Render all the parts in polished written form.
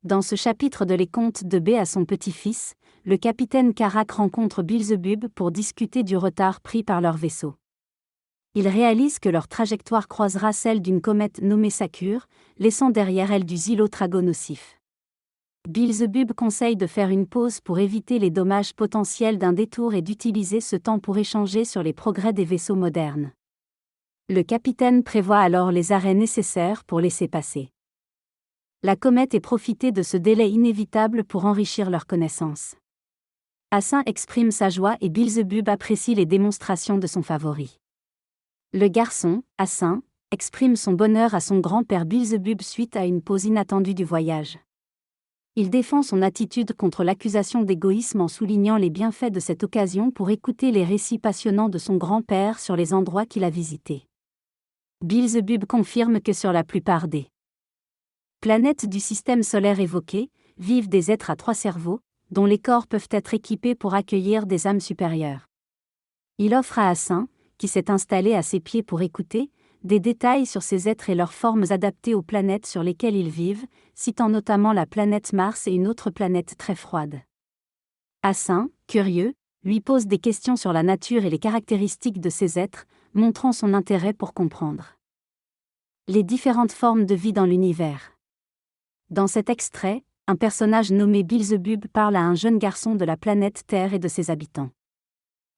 Dans ce chapitre de Les Contes de B à son petit-fils, le capitaine Karak rencontre Beelzebub pour discuter du retard pris par leur vaisseau. Il réalise que leur trajectoire croisera celle d'une comète nommée Sakur, laissant derrière elle du zyllotrago nocif. Beelzebub conseille de faire une pause pour éviter les dommages potentiels d'un détour et d'utiliser ce temps pour échanger sur les progrès des vaisseaux modernes. Le capitaine prévoit alors les arrêts nécessaires pour laisser passer la comète et profiter de ce délai inévitable pour enrichir leurs connaissances. Hassin exprime sa joie et Beelzebub apprécie les démonstrations de son favori. Le garçon, Hassin, exprime son bonheur à son grand-père Beelzebub suite à une pause inattendue du voyage. Il défend son attitude contre l'accusation d'égoïsme en soulignant les bienfaits de cette occasion pour écouter les récits passionnants de son grand-père sur les endroits qu'il a visités. Beelzebub confirme que sur la plupart des planètes du système solaire évoquées, vivent des êtres à 3 cerveaux, dont les corps peuvent être équipés pour accueillir des âmes supérieures. Il offre à Hassin, qui s'est installé à ses pieds pour écouter, des détails sur ces êtres et leurs formes adaptées aux planètes sur lesquelles ils vivent, citant notamment la planète Mars et une autre planète très froide. Hassin, curieux, lui pose des questions sur la nature et les caractéristiques de ces êtres, montrant son intérêt pour comprendre les différentes formes de vie dans l'univers. Dans cet extrait, un personnage nommé Beelzebub parle à un jeune garçon de la planète Terre et de ses habitants.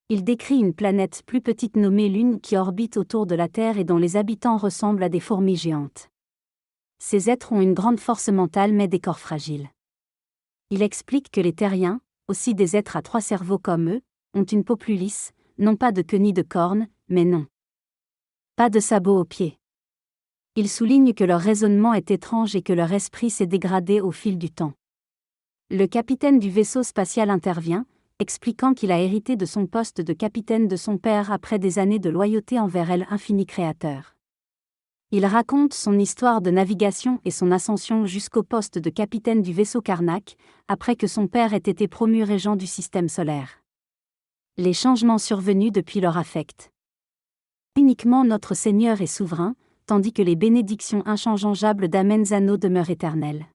Il décrit une planète plus petite nommée Lune qui orbite autour de la Terre et dont les habitants ressemblent à des fourmis géantes. Ces êtres ont une grande force mentale mais des corps fragiles. Il explique que les terriens, aussi des êtres à 3 cerveaux comme eux, ont une peau plus lisse, non pas de queue ni de cornes, mais non. Pas de sabots aux pieds. Il souligne que leur raisonnement est étrange et que leur esprit s'est dégradé au fil du temps. Le capitaine du vaisseau spatial intervient, expliquant qu'il a hérité de son poste de capitaine de son père après des années de loyauté envers l'infini créateur. Il raconte son histoire de navigation et son ascension jusqu'au poste de capitaine du vaisseau Karnak, après que son père ait été promu régent du système solaire. Les changements survenus depuis leur affectent uniquement notre Seigneur et souverain, tandis que les bénédictions inchangeables d'Amenzano demeurent éternelles.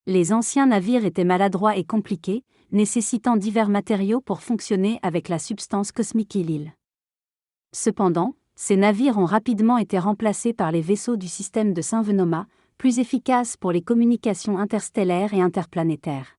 Les anciens navires étaient maladroits et compliqués, nécessitant divers matériaux pour fonctionner avec la substance cosmique Ilil. Cependant, ces navires ont rapidement été remplacés par les vaisseaux du système de Saint-Venoma, plus efficaces pour les communications interstellaires et interplanétaires.